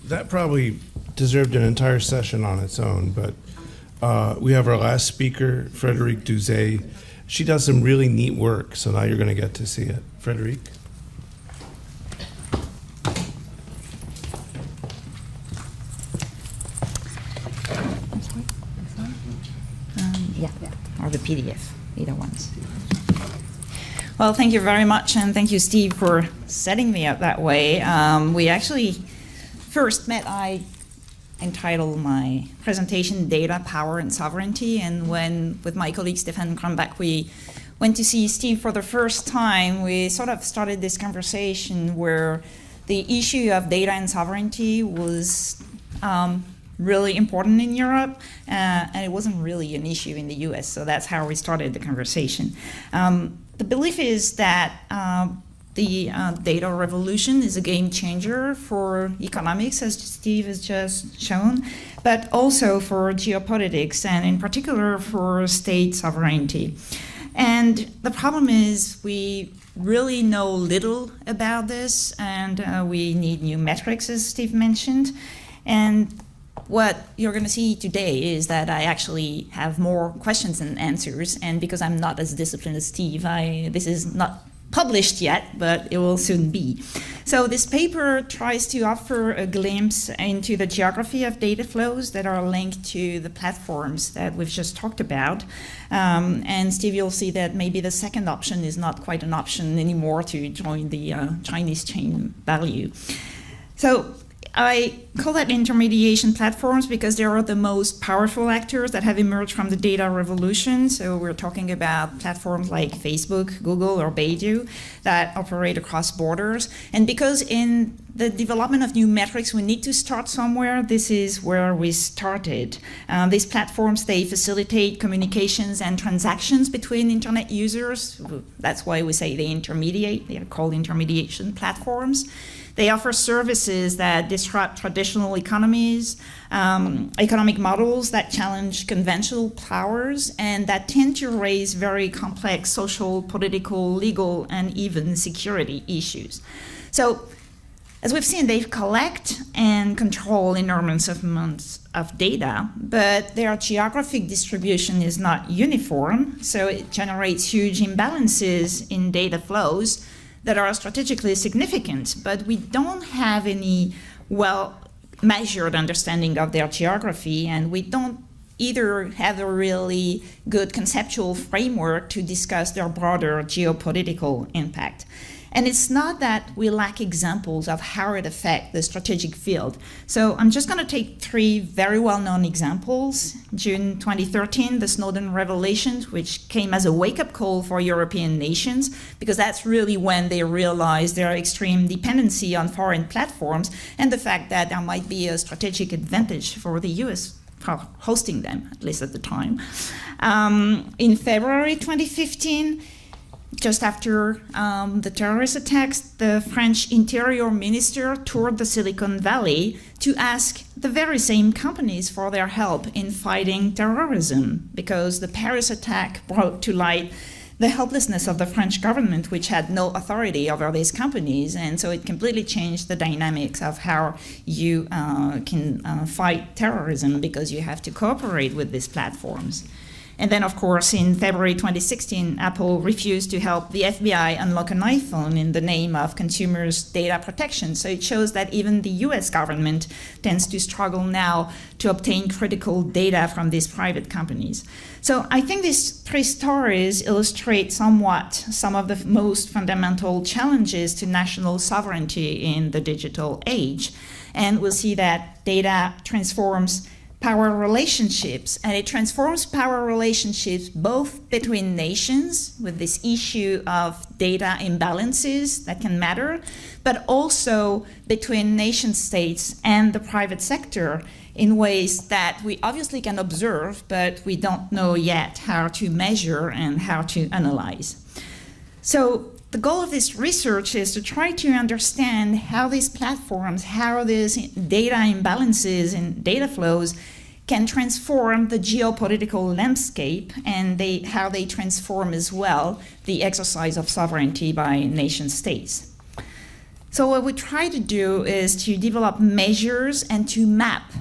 that probably deserved an entire session on its own, but we have our last speaker, Frederick Douzet. She does some really neat work, so now you're going to get to see it. Frederick? Or the PDF, either ones. Well, thank you very much, and thank you, Steve, for setting me up that way. We actually first met, I entitled my presentation Data, Power, and Sovereignty, and when, with my colleague Stefan Kronbach, we went to see Steve for the first time, we sort of started this conversation where the issue of data and sovereignty was really important in Europe, and it wasn't really an issue in the US, so that's how we started the conversation. The belief is that the data revolution is a game changer for economics, as Steve has just shown, but also for geopolitics, and in particular for state sovereignty. And the problem is we really know little about this, and we need new metrics, as Steve mentioned. And what you're going to see today is that I actually have more questions than answers, and because I'm not as disciplined as Steve, this is not published yet, but it will soon be. So this paper tries to offer a glimpse into the geography of data flows that are linked to the platforms that we've just talked about. And Steve, you'll see that maybe the second option is not quite an option anymore to join the Chinese chain value. So I call that intermediation platforms because they are the most powerful actors that have emerged from the data revolution. So we're talking about platforms like Facebook, Google, or Baidu that operate across borders. And because in the development of new metrics, we need to start somewhere, this is where we started. These platforms, they facilitate communications and transactions between internet users. That's why we say they intermediate. They are called intermediation platforms. They offer services that disrupt traditional economies, economic models that challenge conventional powers, and that tend to raise very complex social, political, legal, and even security issues. So, as we've seen, they collect and control enormous amounts of data, but their geographic distribution is not uniform, so it generates huge imbalances in data flows that are strategically significant, but we don't have any well-measured understanding of their geography, and we don't either have a really good conceptual framework to discuss their broader geopolitical impact. And it's not that we lack examples of how it affects the strategic field. So I'm just going to take three very well-known examples. June 2013, the Snowden revelations, which came as a wake-up call for European nations, because that's really when they realized their extreme dependency on foreign platforms and the fact that there might be a strategic advantage for the US for hosting them, at least at the time. In February 2015, just after the terrorist attacks, the French Interior Minister toured the Silicon Valley to ask the very same companies for their help in fighting terrorism, because the Paris attack brought to light the helplessness of the French government, which had no authority over these companies, and so it completely changed the dynamics of how you can fight terrorism, because you have to cooperate with these platforms. And then, of course, in February 2016, Apple refused to help the FBI unlock an iPhone in the name of consumers' data protection. So it shows that even the US government tends to struggle now to obtain critical data from these private companies. So I think these three stories illustrate somewhat some of the most fundamental challenges to national sovereignty in the digital age. And we'll see that data transforms power relationships, and it transforms power relationships both between nations with this issue of data imbalances that can matter, but also between nation states and the private sector in ways that we obviously can observe, but we don't know yet how to measure and how to analyze. So the goal of this research is to try to understand how these platforms, how these data imbalances and data flows can transform the geopolitical landscape, and how they transform as well the exercise of sovereignty by nation states. So what we try to do is to develop measures and to map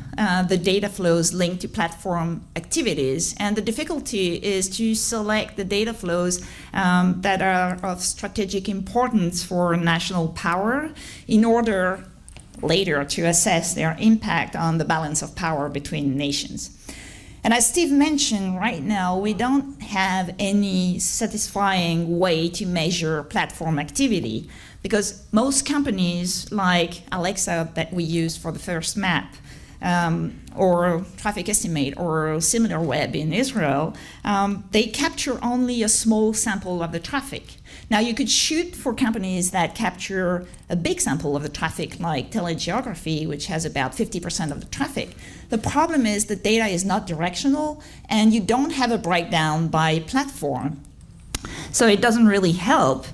the data flows linked to platform activities. And the difficulty is to select the data flows that are of strategic importance for national power in order later to assess their impact on the balance of power between nations. And as Steve mentioned, right now, we don't have any satisfying way to measure platform activity because most companies like Alexa that we used for the first map or Traffic Estimate or SimilarWeb in Israel, they capture only a small sample of the traffic. Now, you could shoot for companies that capture a big sample of the traffic, like telegeography, which has about 50% of the traffic. The problem is the data is not directional, and you don't have a breakdown by platform. So it doesn't really help.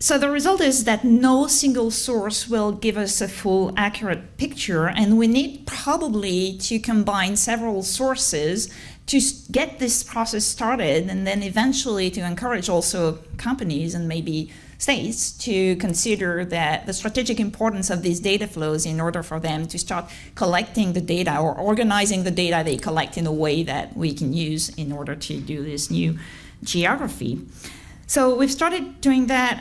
So the result is that no single source will give us a full, accurate picture, and we need probably to combine several sources to get this process started, and then eventually to encourage also companies and maybe states to consider that the strategic importance of these data flows in order for them to start collecting the data or organizing the data they collect in a way that we can use in order to do this new geography. So we've started doing that.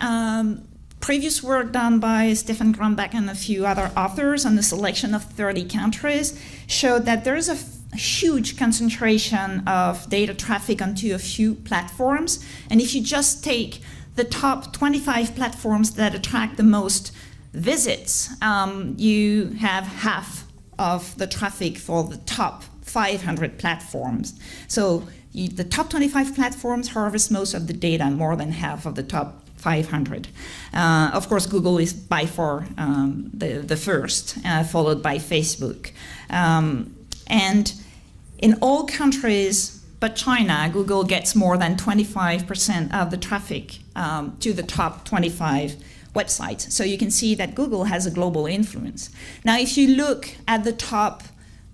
Previous work done by Stefan Grumbeck and a few other authors on the selection of 30 countries showed that there's a huge concentration of data traffic onto a few platforms. And if you just take the top 25 platforms that attract the most visits, you have half of the traffic for the top 500 platforms. So the top 25 platforms harvest most of the data, more than half of the top 500. Of course, Google is by far the first, followed by Facebook. And in all countries but China, Google gets more than 25% of the traffic to the top 25 websites. So you can see that Google has a global influence. Now, if you look at the top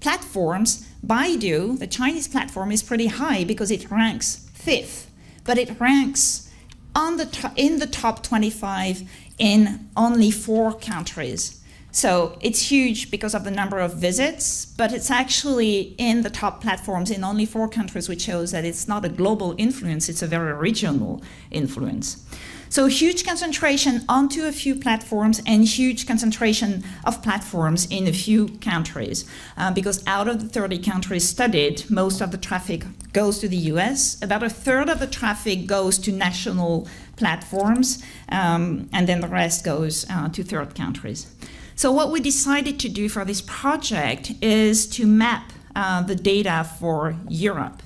platforms, Baidu, the Chinese platform, is pretty high because it ranks 5th, but it ranks in the top 25 in only 4 countries. So it's huge because of the number of visits, but it's actually in the top platforms in only 4 countries, which shows that it's not a global influence, it's a very regional influence. So huge concentration onto a few platforms and huge concentration of platforms in a few countries. Because out of the 30 countries studied, most of the traffic goes to the US. About a third of the traffic goes to national platforms, and then the rest goes to third countries. So what we decided to do for this project is to map the data for Europe.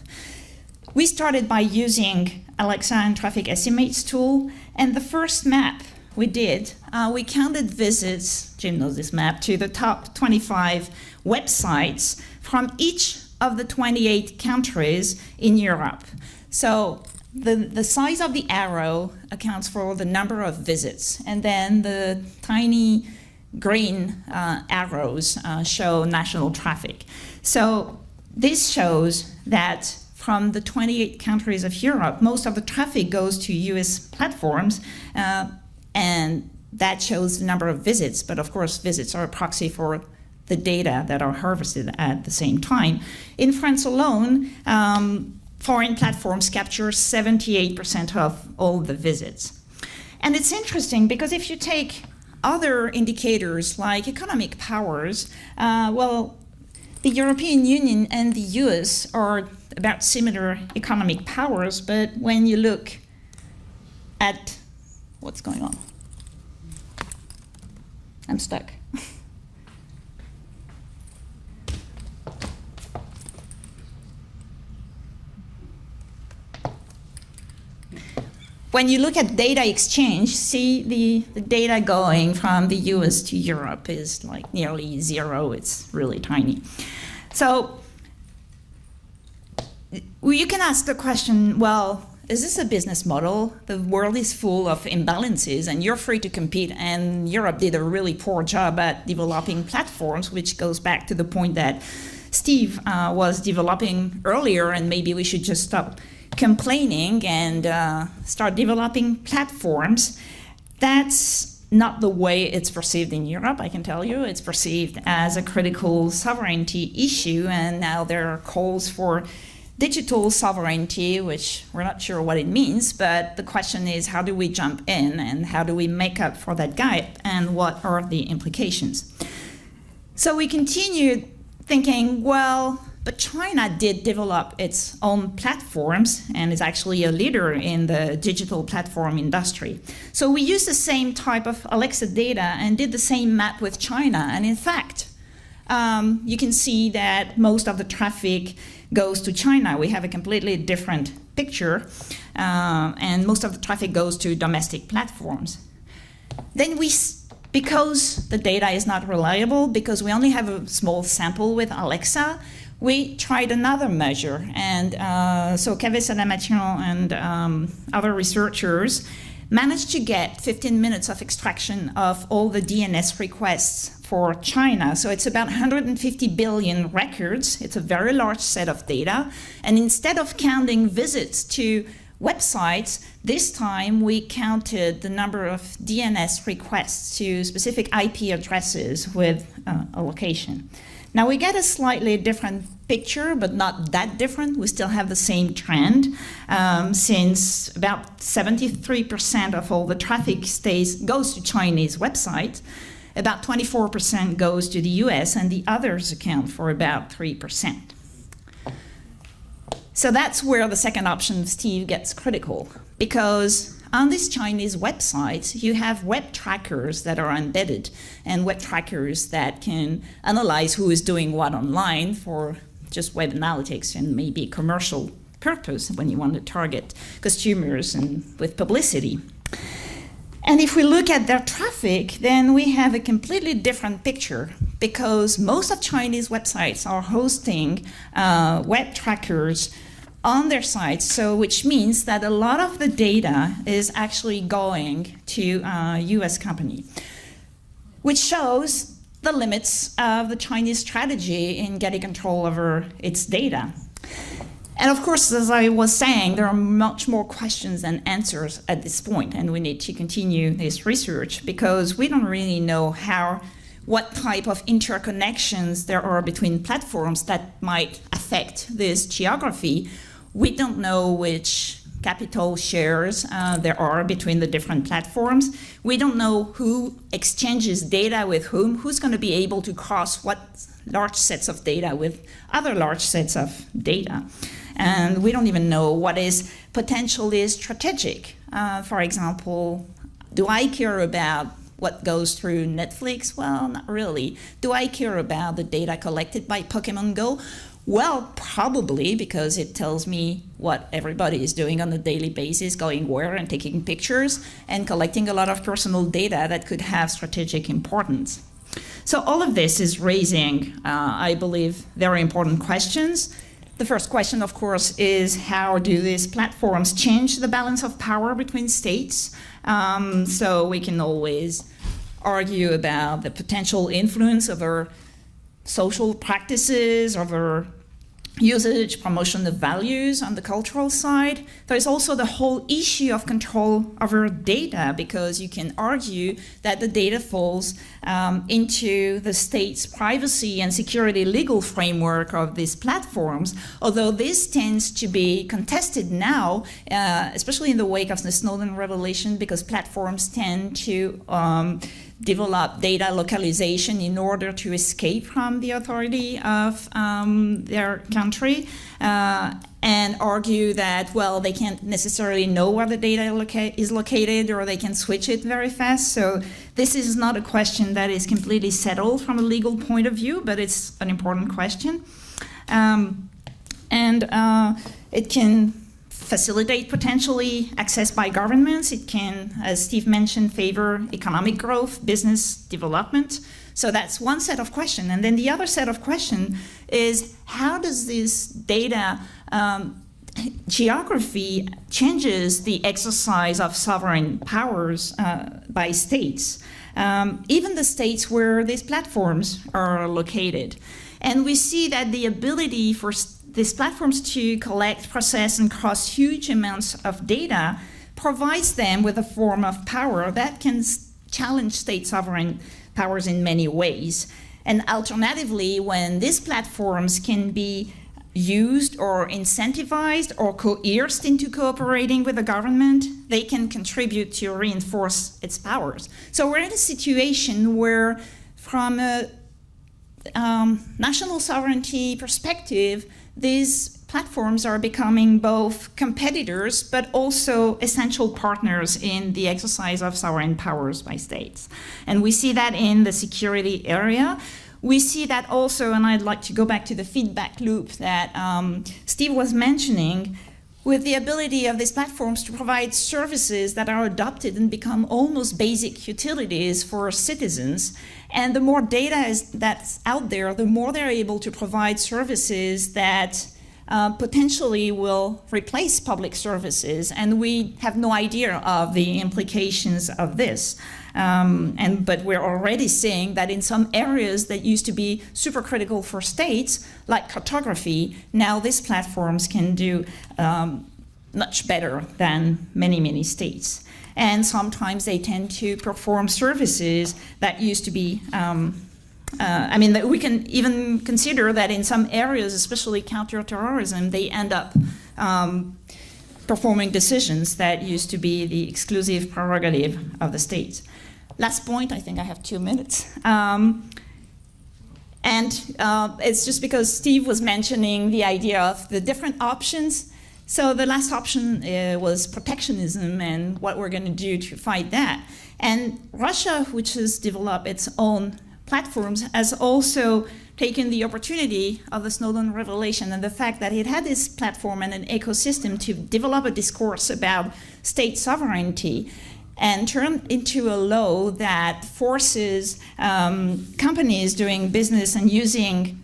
We started by using Alexa and Traffic Estimates tool, and the first map we did, we counted visits, Jim knows this map, to the top 25 websites from each of the 28 countries in Europe. So the size of the arrow accounts for the number of visits, and then the tiny green arrows show national traffic. So this shows that from the 28 countries of Europe, most of the traffic goes to US platforms, and that shows the number of visits. But of course, visits are a proxy for the data that are harvested at the same time. In France alone, foreign platforms capture 78% of all the visits. And it's interesting because if you take other indicators like economic powers, the European Union and the US are about similar economic powers, but when you look at what's going on, I'm stuck. When you look at data exchange, see the data going from the US to Europe is like nearly 0. It's really tiny. So you can ask the question, well, is this a business model? The world is full of imbalances and you're free to compete, and Europe did a really poor job at developing platforms, which goes back to the point that Steve was developing earlier, and maybe we should just stop complaining and start developing platforms. That's not the way it's perceived in Europe, I can tell you. It's perceived as a critical sovereignty issue, and now there are calls for digital sovereignty, which we're not sure what it means, but the question is, how do we jump in and how do we make up for that gap, and what are the implications? So we continued thinking, well, but China did develop its own platforms and is actually a leader in the digital platform industry. So we used the same type of Alexa data and did the same map with China. And in fact, you can see that most of the traffic goes to China. We have a completely different picture, and most of the traffic goes to domestic platforms. Then because the data is not reliable, because we only have a small sample with Alexa, we tried another measure. And so Castex and other researchers managed to get 15 minutes of extraction of all the DNS requests for China. So it's about 150 billion records. It's a very large set of data. And instead of counting visits to websites, this time we counted the number of DNS requests to specific IP addresses with a location. Now we get a slightly different picture, but not that different. We still have the same trend, since about 73% of all the traffic goes to Chinese websites, about 24% goes to the US, and the others account for about 3%. So that's where the second option of Steve gets critical, because on these Chinese websites, you have web trackers that are embedded, and web trackers that can analyze who is doing what online for just web analytics and maybe commercial purpose when you want to target consumers and with publicity. And if we look at their traffic, then we have a completely different picture, because most of Chinese websites are hosting web trackers on their sites, so which means that a lot of the data is actually going to a US company, which shows the limits of the Chinese strategy in getting control over its data. And of course, as I was saying, there are much more questions than answers at this point, and we need to continue this research because we don't really know what type of interconnections there are between platforms that might affect this geography. We don't know which capital shares there are between the different platforms. We don't know who exchanges data with whom, who's going to be able to cross what large sets of data with other large sets of data. And we don't even know what is potentially strategic. For example, do I care about what goes through Netflix? Well, not really. Do I care about the data collected by Pokemon Go? Well, probably, because it tells me what everybody is doing on a daily basis, going where and taking pictures and collecting a lot of personal data that could have strategic importance. So all of this is raising, I believe, very important questions. The first question, of course, is how do these platforms change the balance of power between states? So we can always argue about the potential influence of our social practices, of our usage, promotion of values on the cultural side. There's also the whole issue of control over data, because you can argue that the data falls into the state's privacy and security legal framework of these platforms, although this tends to be contested now, especially in the wake of the Snowden revelation, because platforms tend to develop data localization in order to escape from the authority of their country, and argue that, well, they can't necessarily know where the data is located, or they can switch it very fast. So this is not a question that is completely settled from a legal point of view, but it's an important question. It can facilitate potentially access by governments. It can, as Steve mentioned, favor economic growth, business development. So that's one set of questions. And then the other set of questions is, how does this data geography changes the exercise of sovereign powers by states, even the states where these platforms are located. And we see that the ability for these platforms to collect, process, and cross huge amounts of data provides them with a form of power that can challenge state sovereign powers in many ways. And alternatively, when these platforms can be used or incentivized or coerced into cooperating with the government, they can contribute to reinforce its powers. So we're in a situation where, from a national sovereignty perspective, these platforms are becoming both competitors but also essential partners in the exercise of sovereign powers by states. And we see that in the security area. We see that also, and I'd like to go back to the feedback loop that Steve was mentioning, with the ability of these platforms to provide services that are adopted and become almost basic utilities for citizens. And the more data that's out there, the more they're able to provide services that potentially will replace public services. And we have no idea of the implications of this. But we're already seeing that in some areas that used to be super critical for states, like cartography, now these platforms can do much better than many, many states. And sometimes they tend to perform services that used to be, that we can even consider that in some areas, especially counterterrorism, they end up performing decisions that used to be the exclusive prerogative of the states. Last point, I think I have 2 minutes. It's just because Steve was mentioning the idea of the different options. So the last option was protectionism and what we're going to do to fight that. And Russia, which has developed its own platforms, has also taken the opportunity of the Snowden revelation and the fact that it had this platform and an ecosystem to develop a discourse about state sovereignty and turn into a law that forces companies doing business and using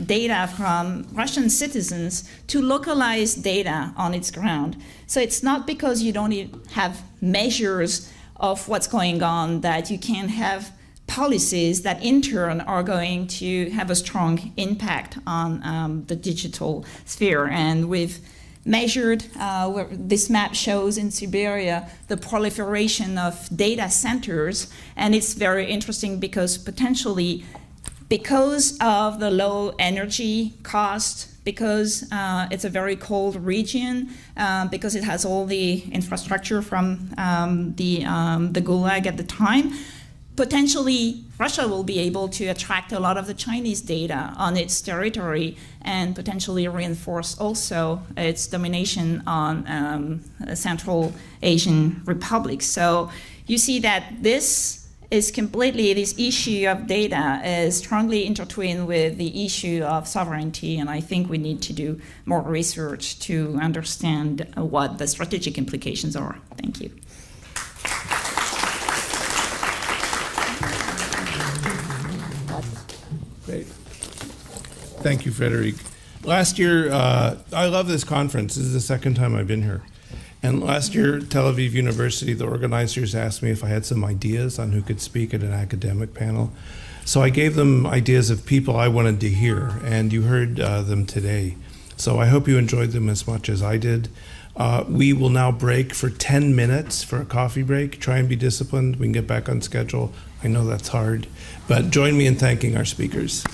data from Russian citizens to localize data on its ground. So it's not because you don't have measures of what's going on that you can't have policies that in turn are going to have a strong impact on the digital sphere. And we've measured, where this map shows in Siberia, the proliferation of data centers. And it's very interesting because potentially, because of the low energy cost, because it's a very cold region, because it has all the infrastructure from the Gulag at the time, potentially Russia will be able to attract a lot of the Chinese data on its territory and potentially reinforce also its domination on Central Asian republics. So you see that this issue of data is strongly intertwined with the issue of sovereignty, and I think we need to do more research to understand what the strategic implications are. Thank you. Great. Thank you, Frederick. Last year, I love this conference. This is the second time I've been here. And last year, Tel Aviv University, the organizers asked me if I had some ideas on who could speak at an academic panel. So I gave them ideas of people I wanted to hear, and you heard them today. So I hope you enjoyed them as much as I did. We will now break for 10 minutes for a coffee break. Try and be disciplined. We can get back on schedule. I know that's hard. But join me in thanking our speakers.